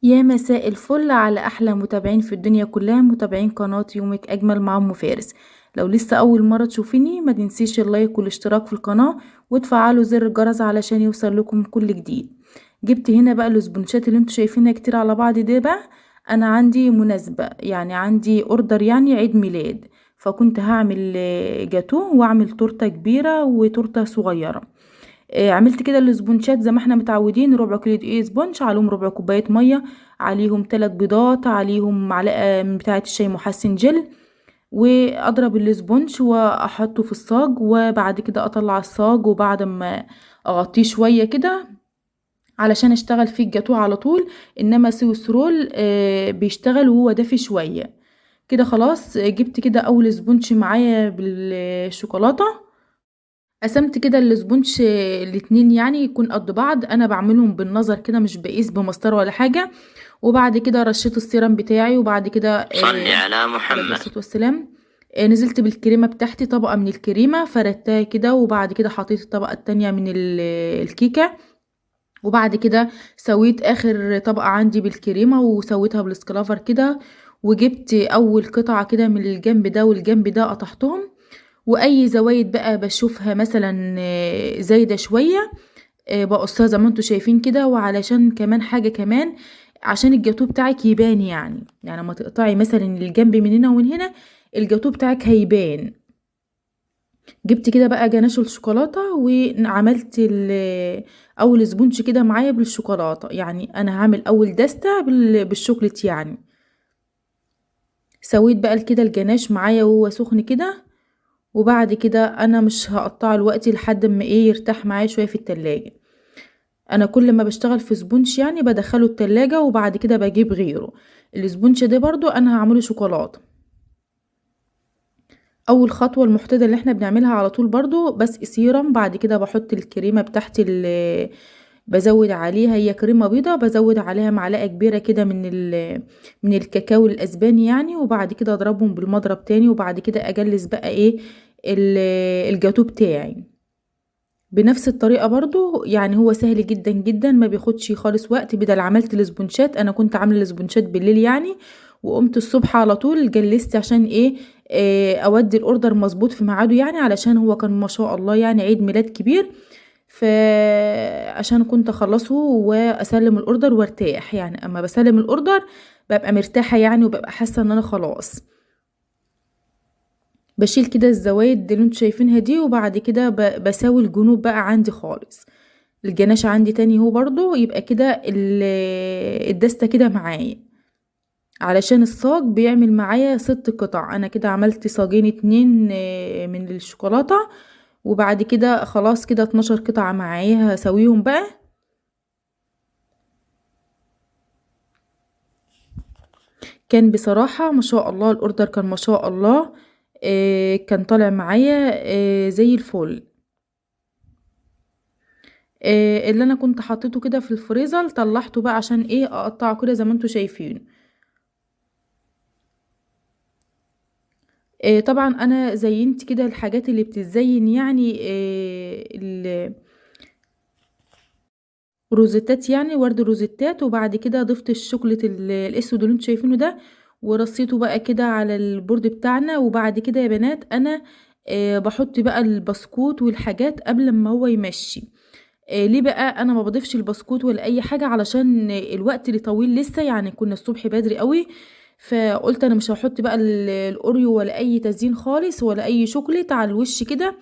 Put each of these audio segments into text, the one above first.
يا مساء الفل على أحلى متابعين في الدنيا كلها، متابعين قناة يومك أجمل مع أم فارس. لو لسه أول مرة تشوفيني ما تنسيش اللايك والاشتراك في القناة وتفعلوا زر الجرس علشان يوصل لكم كل جديد. جبت هنا بقى الاسبونشات اللي انتوا شايفينها كتير على بعض دي بقى. أنا عندي مناسبة، يعني عندي اوردر، يعني عيد ميلاد. فكنت هعمل جاتوه واعمل تورتة كبيرة وتورتة صغيرة. عملت كده الاسبونشات زي ما احنا متعودين، ربع كيلو دقيق اسبونج، عليهم ربع كوباية مية، عليهم 3 بيضات، عليهم معلقة من بتاعة الشاي محسن جل. واضرب الاسبونج واحطه في الصاج، وبعد كده اطلع الصاج، وبعد ما اغطيه شوية كده علشان اشتغل فيه الجاتوه على طول. انما سويس رول بيشتغل وهو دافي شوية كده. خلاص جبت كده اول اسبونج معايا بالشوكولاتة. قسمت كده الاسبونج الاتنين، يعني يكون قد بعض. انا بعملهم بالنظر كده، مش بقيس بمسطره ولا حاجه. وبعد كده رشيت السيرم بتاعي، وبعد كده صل على عليه محمد. الصلاه والسلام. نزلت بالكريمه بتاعتي، طبقه من الكريمه فردتها كده، وبعد كده حطيت الطبقه التانية من الكيكه. وبعد كده سويت اخر طبقه عندي بالكريمه وسويتها بالسكلافر كده. وجبت اول قطعه كده من الجنب ده والجنب ده قطعتهم. واي زوايد بقى بشوفها مثلا زايده شويه، بقصها زي ما انتوا شايفين كده. وعلشان كمان حاجه كمان، عشان الجاتو بتاعك يبان، يعني لما تقطعي مثلا الجنب من هنا ومن هنا الجاتو بتاعك هيبان. جبت كده بقى جناش الشوكولاته وعملت اول سبونج كده معايا بالشوكولاته. يعني انا هعمل اول دستة بالشوكليت يعني. سويت بقى كده الجناش معايا وهو سخن كده. وبعد كده انا مش هقطعه دلوقتي لحد ما يرتاح معايا شويه في التلاجة. انا كل ما بشتغل في سبونش يعني بدخله التلاجة وبعد كده بجيب غيره. السبونش ده برضو انا هعمله شوكولاتة. اول خطوة المحتدى اللي احنا بنعملها على طول برضو بس سيرم. بعد كده بحط الكريمة بتاعتي اللي بزود عليها، هي كريمة بيضة، بزود عليها معلقة كبيرة كده من الكاكاو الاسباني يعني. وبعد كده اضربهم بالمضرب تاني، وبعد كده اجلس بقى الجاتو بتاعي بنفس الطريقة برضو. يعني هو سهل جدا جدا، ما بياخدش خالص وقت. بدل عملت الاسبونشات، انا كنت عامله الاسبونشات بالليل يعني، وقمت الصبح على طول جلست عشان اودي الاوردر مظبوط في ميعاده، يعني علشان هو كان ما شاء الله يعني عيد ميلاد كبير. فعشان كنت اخلصه واسلم الاوردر وارتاح، يعني اما بسلم الاوردر ببقى مرتاحة يعني، وببقى حاسة ان انا خلاص بشيل كده الزوايد اللي انتوا شايفينها دي. وبعد كده بساوي الجنوب بقى عندي خالص. الجناش عندي تاني هو برضو يبقى كده الدستة كده معايا، علشان الصاج بيعمل معايا 6 قطع. انا كده عملت صاجين اتنين من الشوكولاتة. وبعد كده خلاص كده 12 قطعة معايا هسويهم بقى. كان بصراحة ما شاء الله الاوردر كان ما شاء الله. كان طالع معايا زي الفل. اللي انا كنت حطيته كده في الفريزر طلعته بقى عشان اقطعه كده زي ما انتوا شايفين. طبعا انا زينت كده الحاجات اللي بتتزين، يعني الروزيتات، يعني ورد روزيتات. وبعد كده ضفت الشوكولات الاسود اللي انتوا شايفينه ده، ورصيته بقى كده على البورد بتاعنا. وبعد كده يا بنات انا بحط بقى البسكوت والحاجات قبل ما هو يمشي. ليه بقى انا ما بضيفش البسكوت ولا اي حاجه؟ علشان الوقت اللي طويل لسه، يعني كنا الصبح بدري قوي. فقلت انا مش هحط بقى الاوريو ولا اي تزيين خالص ولا اي شوكليت على الوش كده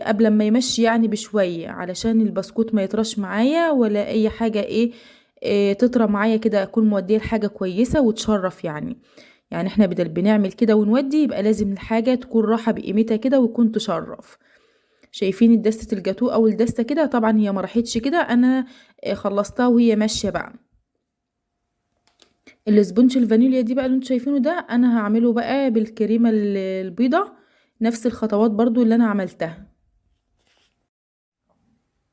قبل ما يمشي يعني بشويه، علشان البسكوت ما يطرش معايا ولا اي حاجه تطرى معايا كده. اكون موديه لحاجه كويسه وتشرف يعني. يعني احنا بدل بنعمل كده ونودي، يبقى لازم الحاجه تكون راحه بقيمتها كده ويكون تشرف. شايفين دستة الجاتو اول دستة كده؟ طبعا هي ما راحتش كده، انا خلصتها وهي ماشية بقى. الاسبونج الفانيليا دي بقى اللي انتوا شايفينه ده انا هعمله بقى بالكريمة البيضة. نفس الخطوات برضو اللي انا عملتها.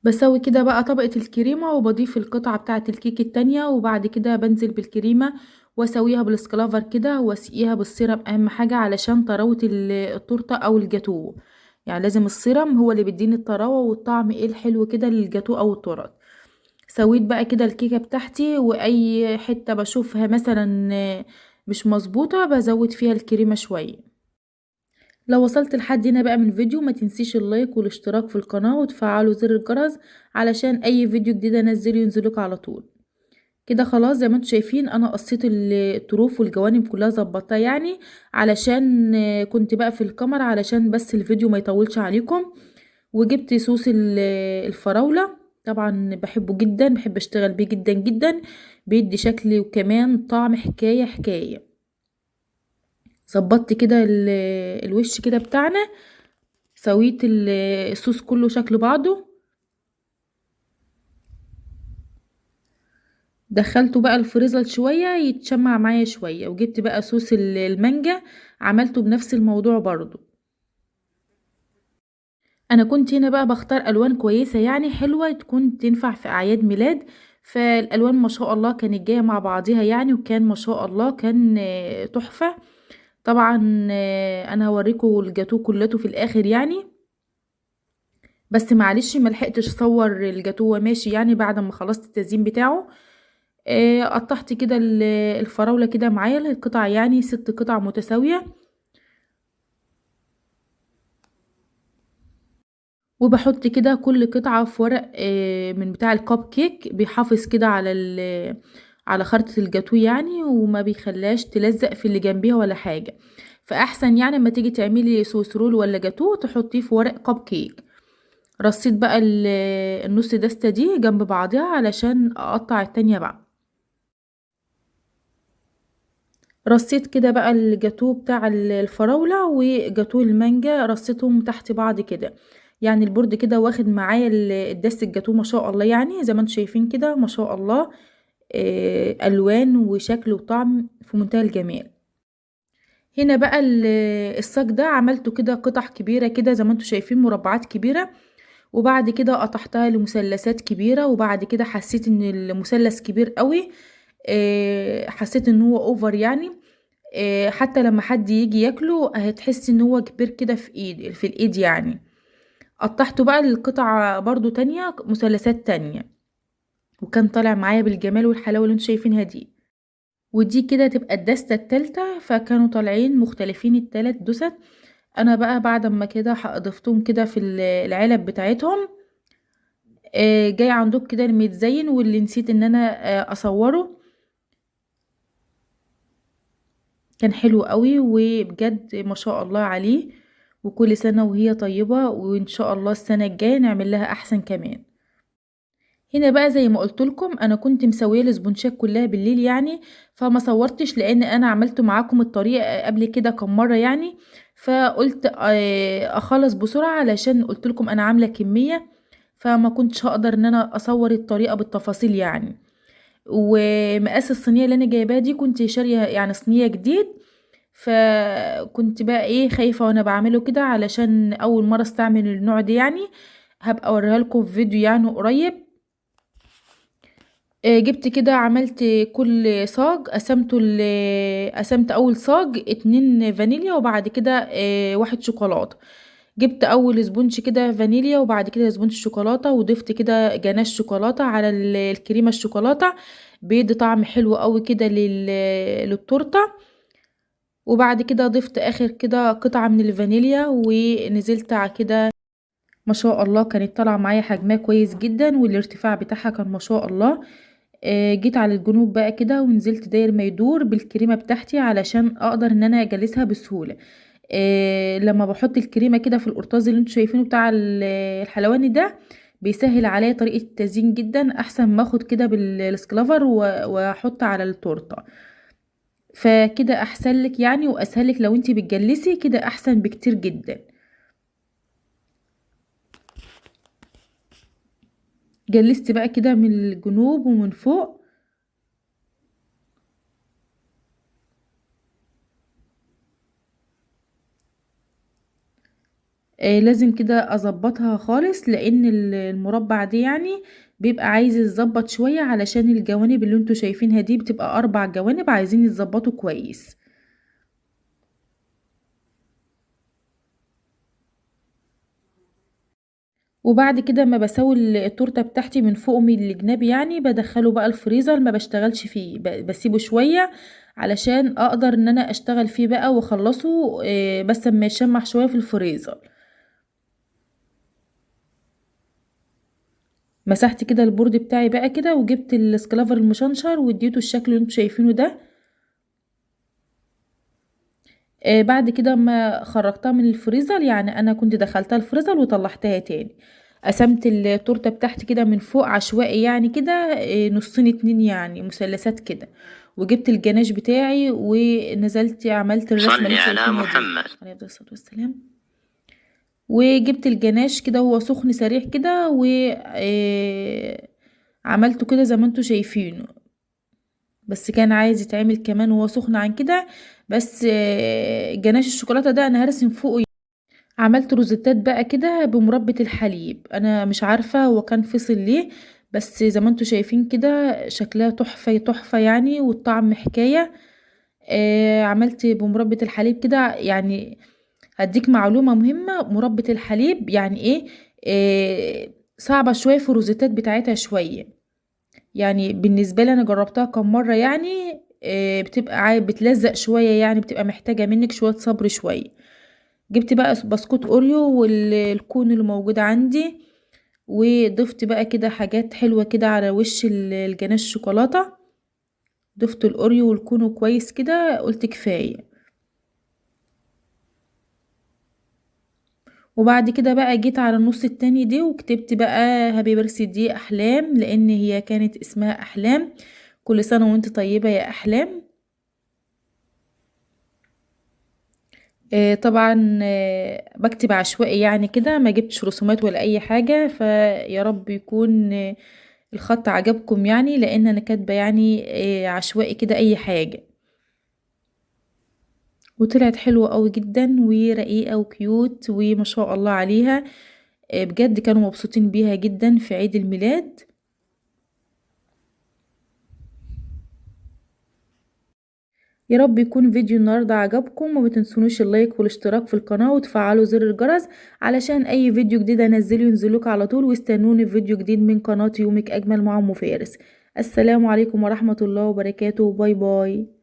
بسوي كده بقى طبقة الكريمة وبضيف القطعة بتاعة الكيك التانية، وبعد كده بنزل بالكريمة واسويها بالسكلافر كده واسقيها بالسيرم. اهم حاجة علشان طراوة التورتة او الجاتو، يعني لازم السيرم هو اللي بيديني الطراوة والطعم الحلو كده للجاتو او التورت. سويت بقى كده الكيكة بتاعتي، واي حتة بشوفها مثلا مش مظبوطة بزود فيها الكريمة شوية. لو وصلت لحد هنا بقى من الفيديو ما تنسيش اللايك والاشتراك في القناة وتفعلوا زر الجرس علشان اي فيديو جديد انزله ينزلك على طول. كده خلاص زي ما انتم شايفين انا قصيت الطروف والجوانب كلها ظبطتها يعني، علشان كنت بقى في الكاميرا علشان بس الفيديو ما يطولش عليكم. وجبت صوص الفراولة، طبعا بحبه جدا، بحب اشتغل بيه جدا جدا، بيدي شكل وكمان طعم حكاية حكاية. ظبطت كده الوش كده بتاعنا، سويت الصوص كله شكل بعضه، دخلته بقى الفريزر شوية يتشمع معايا شوية، وجبت بقى صوص المانجا عملته بنفس الموضوع برضو. انا كنت هنا بقى بختار الوان كويسة يعني حلوة تكون تنفع في اعياد ميلاد، فالالوان ما شاء الله كانت جاية مع بعضها يعني، وكان ما شاء الله كان تحفة. طبعا انا هوريكم الجاتو كلته في الاخر يعني، بس معلش ملحقتش اصور الجاتو وهو ماشي يعني بعد ما خلصت التزيين بتاعه. قطعت كده الفراولة كده معايا القطع يعني 6 قطع متساوية، وبحط كده كل قطعة في ورق من بتاع الكب كيك، بيحافظ كده على على خرطة الجاتو يعني، وما بيخلاش تلزق في اللي جنبيها ولا حاجة. فأحسن يعني لما تيجي تعملي سويس رول ولا جاتو تحطيه في ورق كب كيك. رصيت بقى النص دستة دي جنب بعضها علشان اقطع التانية بقى. رصيت كده بقى الجاتو بتاع الفراولة وجاتو المانجا رصيتهم تحت بعض كده، يعني البورد كده واخد معايا الدست الجاتو ما شاء الله يعني زي ما انتم شايفين كده ما شاء الله. الوان وشكل وطعم في منتهى الجمال. هنا بقى الصاج ده عملته كده قطع كبيرة كده زي ما انتم شايفين مربعات كبيرة، وبعد كده قطعتها لمثلثات كبيرة، وبعد كده حسيت ان المثلث كبير قوي. حسيت ان هو اوفر يعني. حتى لما حد يجي ياكله هتحس ان هو كبير كده في الايد يعني. قطعته بقى للقطع برضو تانية مثلثات تانية، وكان طالع معايا بالجمال والحلاوة اللي انتوا شايفينها دي. ودي كده تبقى الدستة التالتة، فكانوا طالعين مختلفين التلات دست. انا بقى بعد ما كده ضفتهم كده في العلب بتاعتهم. جاي عندك كده المتزين واللي نسيت ان انا اصوره، كان حلو قوي وبجد ما شاء الله عليه. وكل سنة وهي طيبة، وان شاء الله السنة الجاية نعمل لها احسن كمان. هنا بقى زي ما قلت لكم انا كنت مسويه الاسبونشات كلها بالليل يعني، فما صورتش لان انا عملت معاكم الطريقه قبل كده كم مره يعني. فقلت اخلص بسرعه علشان قلت لكم انا عامله كميه، فما كنتش هقدر ان انا اصور الطريقه بالتفاصيل يعني. ومقاس الصينيه اللي انا جايباها دي كنت شاريه يعني صينيه جديد، فكنت بقى ايه خايفه وانا بعمله كده علشان اول مره استعمل النوع دي يعني. هبقى اوريها لكم في فيديو يعني قريب. جبت كده عملت كل صاج قسمته قسمت اول صاج 2 فانيليا وبعد كده 1 شوكولاتة. جبت اول سبونج كده فانيليا وبعد كده سبونج شوكولاتة، وضفت كده جناش شوكولاتة على الكريمة الشوكولاتة، بيدي طعم حلو قوي كده للتورتة. وبعد كده ضفت اخر كده قطعة من الفانيليا ونزلت على كده. ما شاء الله كانت طالعة معايا حجمها كويس جدا والارتفاع بتاعها كان ما شاء الله. جيت على الجنوب بقى كده ونزلت داير ما يدور بالكريمه بتاعتي علشان اقدر ان انا اجلسها بسهوله. لما بحط الكريمه كده في القرطاز اللي انتوا شايفينه بتاع الحلواني ده، بيسهل عليا طريقه التزيين جدا احسن ما اخد كده بالسكلافر واحط على التورته. فكده احسن لك يعني واسهل لك لو انتي بتجلسي كده احسن بكتير جدا. جلست بقى كده من الجنوب ومن فوق. لازم كده اظبطها خالص لان المربع دي يعني بيبقى عايز يتظبط شوية علشان الجوانب اللي انتوا شايفينها دي بتبقى 4 جوانب عايزين يتظبطوا كويس. وبعد كده ما بسوي التورته بتاعتي من فوق من الجناب يعني بدخله بقى الفريزر، ما بشتغلش فيه، بسيبه شويه علشان اقدر ان انا اشتغل فيه بقى واخلصه بس اما يشمع شويه في الفريزر. مسحت كده البورد بتاعي بقى كده وجبت السكلافر المشنشر واديته الشكل اللي انتوا شايفينه ده. بعد كده ما خرجتها من الفريزر، يعني انا كنت دخلتها الفريزر وطلعتها تاني، قسمت التورته بتاعتي كده من فوق عشوائي يعني كده نصين اتنين يعني مثلثات كده، وجبت الجناش بتاعي ونزلت عملت الرسمه اللي صل انتوا على شايفينها دي محمد. عليه الصلاه والسلام. وجبت الجناش كده وهو سخن سريع كده و عملته كده زي ما انتوا شايفينه، بس كان عايز يتعمل كمان وهو سخن عن كده. بس جناش الشوكولاته ده انا هرسم فوقه. عملت روزيتات بقى كده بمربى الحليب، انا مش عارفه هو كان فصل ليه، بس زي ما انتوا شايفين كده شكلها تحفه تحفه يعني، والطعم حكايه. عملت بمربى الحليب كده يعني. هديك معلومه مهمه، مربى الحليب يعني ايه؟ صعبه شويه في الروزيتات بتاعتها شويه، يعني بالنسبه لي انا جربتها كم مره يعني. بتبقى بتلزق شويه يعني، بتبقى محتاجه منك شويه صبر شويه. جبت بقى بسكوت اوريو والكون اللي موجود عندي، وضفت بقى كده حاجات حلوة كده على وش الجناش الشوكولاتة. ضفت الاوريو والكونو كويس كده، قلت كفاية. وبعد كده بقى جيت على النص التاني دي وكتبت بقى هابي بيرثي دي احلام، لان هي كانت اسمها احلام. كل سنة وانت طيبة يا احلام. طبعا بكتب عشوائي يعني كده، ما جبتش رسومات ولا اي حاجة، فيا رب يكون الخط عجبكم يعني، لان انا كاتبة يعني عشوائي كده اي حاجة. وطلعت حلوة قوي جدا ورقيقة وكيوت وما شاء الله عليها. بجد كانوا مبسوطين بيها جدا في عيد الميلاد. يا رب يكون فيديو النهاردة عجبكم، وما تنسونوش اللايك والاشتراك في القناة وتفعلوا زر الجرس علشان اي فيديو جديد انزله ينزلوك على طول. واستنوني في فيديو جديد من قناة يومك اجمل مع ام فارس. السلام عليكم ورحمة الله وبركاته. باي باي.